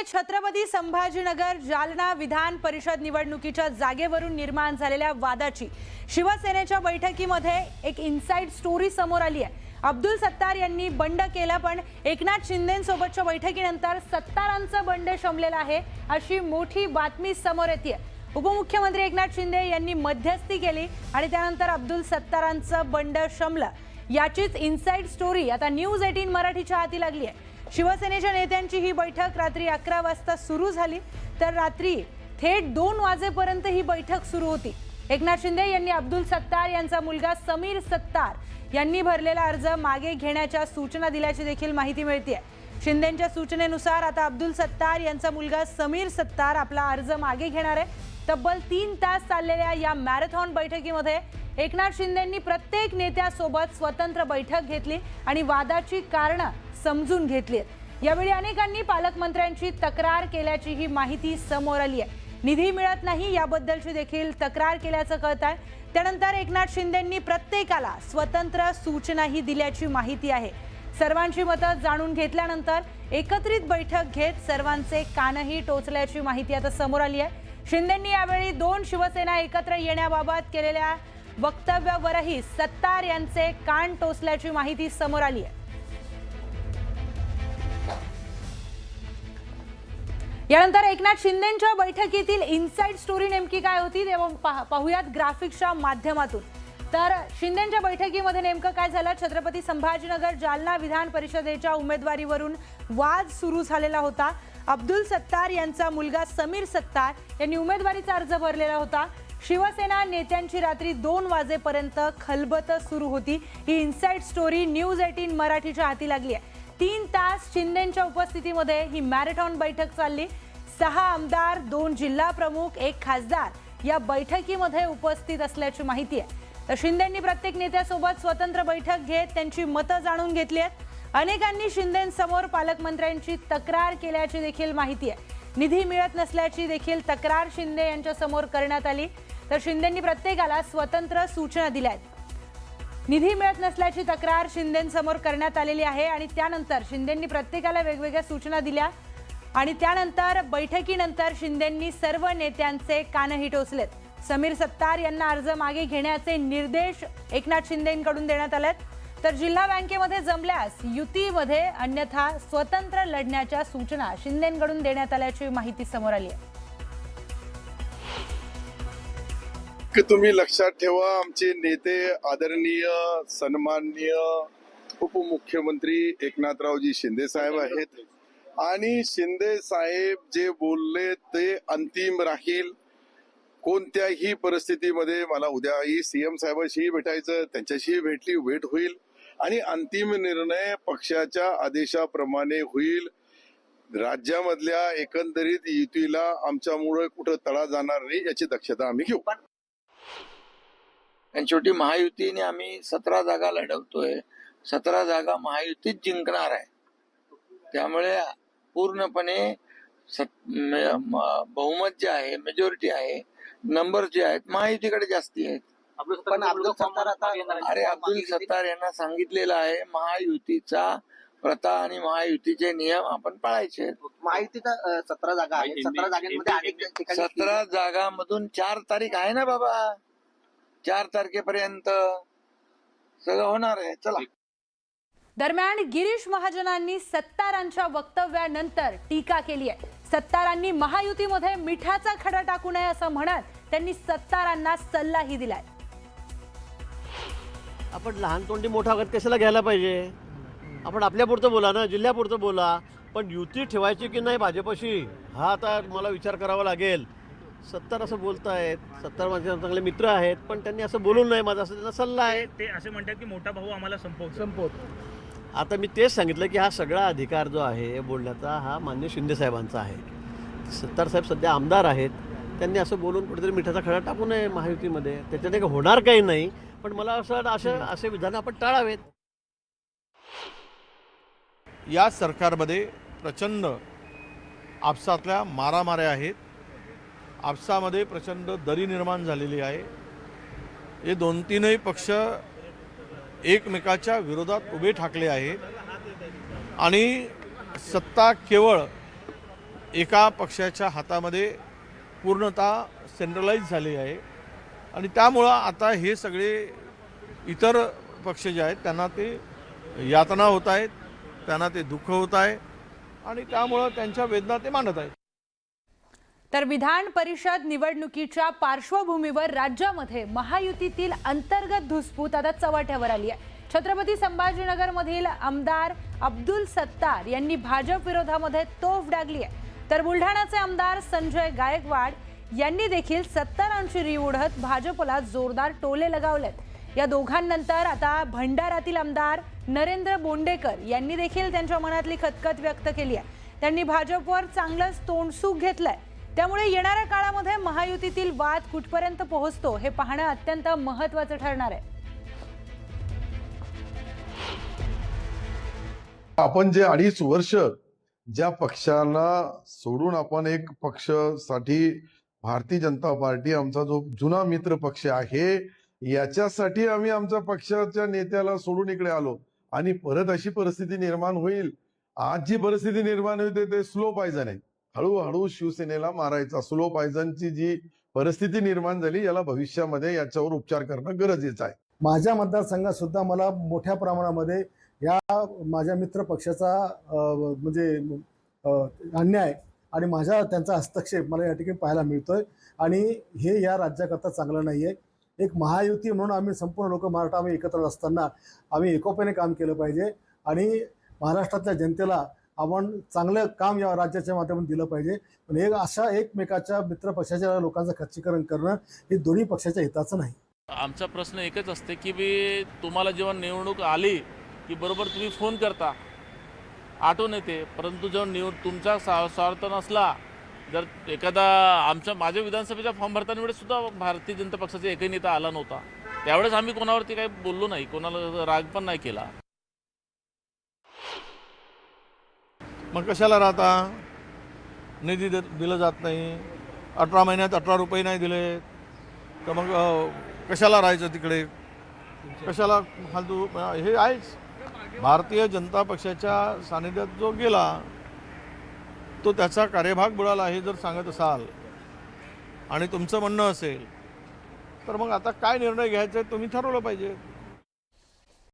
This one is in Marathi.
छत्रपती संभाजीनगर जालना विधान परिषद निवडणुकीच्या जागेवरून निर्माण झालेल्या वादाची शिवसेनेच्या बैठकीमध्ये एक इनसाइड स्टोरी समोर आली आहे। अब्दुल सत्तार यांनी बंड केला, पण एकनाथ शिंदेंसोबतच्या बैठकीनंतर सत्तारांचा बंड शमलेला आहे अशी मोठी बातमी समोर येते। उपमुख्यमंत्री एकनाथ शिंदे यांनी मध्यस्थी केली आणि त्यानंतर अब्दुल सत्तारांचं बंड शमलं। याचीच इनसाइड स्टोरी आता न्यूज 18 मराठीच्या हाती लागली आहे। शिवसेनेच्या नेत्यांची ही बैठक रात्री 11 वाजता सुरू झाली, तर रात्री थेट 2 वाजेपर्यंत ही बैठक सुरू होती। एकनाथ शिंदे यांनी अब्दुल सत्तार यांचा मुलगा समीर सत्तार यांनी भरलेला अर्ज मागे घेण्याच्या सूचना दिल्याची देखील माहिती मिळते। शिंदेंच्या सूचनेनुसार आता अब्दुल सत्तार यांचा मुलगा समीर सत्तार आपला अर्ज मागे घेणार आहे। तब्बल 3 तास चाललेल्या या मॅरेथॉन बैठकीमध्ये एकनाथ शिंदेंनी प्रत्येक नेत्यासोबत स्वतंत्र बैठक घेतली आणि वादाची कारणं समजून घेतली। यावेळी अनेकांनी पालकमंत्र्यांची तक्रार केल्याची ही माहिती समोर आली आहे। निधी मिळत नाही याबद्दलची देखील तक्रार केल्याचं कळतंय। त्यानंतर एकनाथ शिंदेंनी प्रत्येकाला स्वतंत्र सूचनाही दिल्याची माहिती आहे। सर्वांची मतं जाणून घेतल्यानंतर एकत्रित बैठक घेत सर्वांचे कानही टोचल्याची माहिती आता समोर आली आहे। शिंदेंनी यावेळी 2 शिवसेना एकत्र येण्याबाबत केलेल्या वक्तव्यावरही सत्तार यांचे कान टोचल्याची माहिती समोर आली आहे। यानंतर एकनाथ शिंदेंच्या बैठकीतील इनसाइड स्टोरी नेमकी काय होती ते पाहूयात ग्राफिक्सच्या माध्यमातून। तर शिंदेंच्या बैठकीमध्ये नेमकं काय झालं? छत्रपती संभाजीनगर जालना विधान परिषदेच्या उमेदवारीवरून वाद सुरू झालेला होता। अब्दुल सत्तार यांचा मुलगा समीर सत्तार यांनी उमेदवारीचा अर्ज भरलेला होता। शिवसेना नेत्यांची रात्री 2 वाजेपर्यंत खलबत सुरू होती। ही इनसाइड स्टोरी न्यूज 18 मराठीच्या हाती लागली आहे। 3 तास शिंदेंच्या उपस्थितीमध्ये ही मॅरेथॉन बैठक चालली। 6 आमदार, 2 जिल्हा प्रमुख, 1 खासदार या बैठकीमध्ये उपस्थित असल्याची माहिती आहे। तर शिंदेंनी प्रत्येक नेत्यासोबत स्वतंत्र बैठक घेत त्यांची मतं जाणून घेतली आहेत। अनेकांनी शिंदेंसमोर पालकमंत्र्यांची तक्रार केल्याची देखील माहिती आहे। निधी मिळत नसल्याची देखील तक्रार शिंदे यांच्या समोर करण्यात आली। तर शिंदेंनी प्रत्येकाला स्वतंत्र सूचना दिल्या आहेत। निधी मिळत नसल्याची तक्रार शिंदेंसमोर करण्यात आलेली आहे आणि त्यानंतर शिंदेंनी प्रत्येकाला वेगवेगळ्या सूचना दिल्या आणि त्यानंतर बैठकीनंतर शिंदेंनी सर्व नेत्यांचे कानही टोचलेत। समीर सत्तार यांना अर्ज मागे घेण्याचे निर्देश एकनाथ शिंदेंकडून देण्यात आलेत। तर जिल्हा बँकेमध्ये जमल्यास युतीमध्ये, अन्यथा स्वतंत्र लढण्याच्या सूचना शिंदेंकडून देण्यात आल्याची माहिती समोर आली आहे। तुम्ही लक्षात ठेवा, आमचे नेते आदरणीय सन्माननीय उपमुख्यमंत्री एकनाथरावजी शिंदे साहेब आहेत आणि शिंदे साहेब जे बोलले ते अंतिम राहील। कोणत्याही परिस्थितीमध्ये मला उद्याही सीएम साहेबांशीही भेटायचं, त्यांच्याशी भेट होईल आणि अंतिम निर्णय पक्षाच्या आदेशाप्रमाणे होईल। राज्यामधल्या एकंदरीत युतीला आमच्यामुळे कुठं तडा जाणार नाही याची दक्षता आम्ही घेऊ। आणि शेवटी महायुतीने आम्ही 17 जागा लढवतोय, 17 जागा महायुतीत जिंकणार आहे। त्यामुळे पूर्णपणे बहुमत जे आहे, मेजॉरिटी आहे, नंबर जे आहेत महायुतीकडे जास्ती आहेत। पण अब्दुल सत्तार यांना सांगितलेलं आहे महायुतीचा प्रथा आणि महायुतीचे नियम आपण पाळायचे। महायुतीचा 17 जागा आहे, 17 जागांमध्ये अनेक ठिकाणी 17 जागांमधून 4 तारीख आहे ना बाबा, 4 तारखेपर्यंत सगळं होणार आहे। चला। दरम्यान गिरीश महाजनांनी सत्तारांच्या वक्तव्यानंतर टीका केली आहे। सत्तारांनी महायुतीमध्ये मिठाचा खडा टाकू नये असं म्हणत त्यांनी सत्तारांना सल्लाही दिलाय। आपण लहान तोंडी मोठा आघात कशाला घ्यायला पाहिजे? आपण आपल्यापुरतं बोला ना, जिल्ह्यापुरतं बोला, पण युती ठेवायची की नाही भाजपशी हा आता मला विचार करावा लागेल। सत्तार असं बोलतायत, सत्तार माझे चांगले मित्र आहेत, पण त्यांनी असं बोलू नये, माझा असं त्यांना सल्ला आहे। ते असे म्हणतात की मोठा भाऊ आम्हाला संपवतो। आता मी तेच सांगितलं की हा सगळा अधिकार जो आहे बोलण्याचा हा मान्य शिंदे साहेबांचा आहे। सत्तार साहेब सध्या आमदार आहेत, त्यांनी असं बोलून कुठेतरी मिठाचा खडा टाकू नये महायुतीमध्ये, त्याच्याने होणार काही नाही। पण मला असं वाटतं असे विधान आपण टाळावेत। या सरकारमध्ये प्रचंड आपसातल्या मारामाऱ्या आहेत, आपसामध्ये प्रचंड दरी निर्माण झालेली आहे। हे 2-3 पक्ष एकमेकाच्या विरोधात उभे ठाकले आहेत आणि सत्ता केवळ एका पक्षाच्या हातामध्ये पूर्णतः सेंट्रलाइज झाली आहे आणि त्यामुळं आता हे सगळे इतर पक्ष जे आहेत त्यांना ते यातना होत आहेत, त्यांना ते दुःख होत आहे आणि त्यामुळं त्यांच्या वेदना ते मांडत आहेत. तर विधान परिषद निवडणुकीच्या पार्श्वभूमीवर राज्यामध्ये महायुतीतील अंतर्गत धुसफूस आता चव्हाट्यावर आली आहे. छत्रपती संभाजीनगरमधील आमदार अब्दुल सत्तार यांनी भाजप विरोधामध्ये तोफ डागली आहे. तर बुलढाण्याचे आमदार संजय गायकवाड यांनी देखील सत्तारांची रीव उडत भाजपला जोरदार टोले लगावलेत. या दोघांनंतर आता भंडारातील आमदार नरेंद्र बोंडेकर यांनी देखील त्यांच्या मनातली खतखत व्यक्त केली आहे. त्यांनी भाजपवर चांगलंच तोंडसूक घेतलंय. त्यामुळे येणाऱ्या काळामध्ये महायुतीतील वाद कुठपर्यंत पोहोचतो हे पाहणं अत्यंत महत्त्वाचं ठरणार आहे. आपण जे 2.5 वर्ष ज्या पक्षाला सोडून आपण एक पक्षासाठी भारतीय जनता पार्टी आमचा जो जुना मित्र पक्ष आहे याच्यासाठी आम्ही आमच्या पक्षाच्या नेत्याला सोडून इकडे आलो आणि परत अशी परिस्थिती निर्माण होईल. आज जी परिस्थिती निर्माण होते ते स्लो पॉयझन आहे. हळूहळू शिवसेनेला मारायचा स्लो पॉयझनची जी परिस्थिती निर्माण झाली याला भविष्यामध्ये याच्यावर उपचार करणं गरजेचं आहे. माझ्या मतदारसंघात सुद्धा मला मोठ्या प्रमाणामध्ये या माझ्या मित्र पक्षाचा म्हणजे अन्याय आणि त्यांचा हस्तक्षेप मला या ठिकाणी पाहायला मिळतोय आणि हे या राज्याकरता चांगलं नाहीये. एक महायुती म्हणून आम्ही संपूर्ण लोक महाराष्ट्र आम्ही एकत्र असताना आम्ही एकोप्याने काम केलं पाहिजे आणि महाराष्ट्रातल्या जनतेला आपण चांगलं काम या राज्याच्या माध्यमातून दिलं पाहिजे. पण एक अशा एकमेकाच्या मित्र पक्षाच्या लोकांचं खच्चीकरण करणं हे दोन्ही पक्षाच्या हिताचं नाही. आमचा प्रश्न एकच असते की तुम्हाला जेव्हा निवडणूक आली की बरोबर तुम्ही फोन करता, आठवण येते, परंतु जेव्हा तुमचा स्वार्थ नसला, जर एखादा माझ्या विधानसभेचा फॉर्म भरताना वेळेस सुद्धा भारतीय जनता पक्षाचा एकही नेता आला नव्हता. त्यावेळेस आम्ही कोणावरती काही बोललो नाही, कोणाला राग पण नाही केला. मग कशाला राहता? निधी दिलं जात नाही, 18 महिन्यात 18 रुपये नाही दिले तर मग कशाला राहायचं तिकडे? कशाला फालतू? हे आहेच. भारतीय जनता पक्षाच्या सानिध्यात जो गेला तो त्याचा कार्यभाग बुडाला हे जर सांगत असाल आणि तुमचं म्हणणं असेल तर मग आता काय निर्णय घ्यायचा आहे तुम्ही ठरवलं पाहिजे.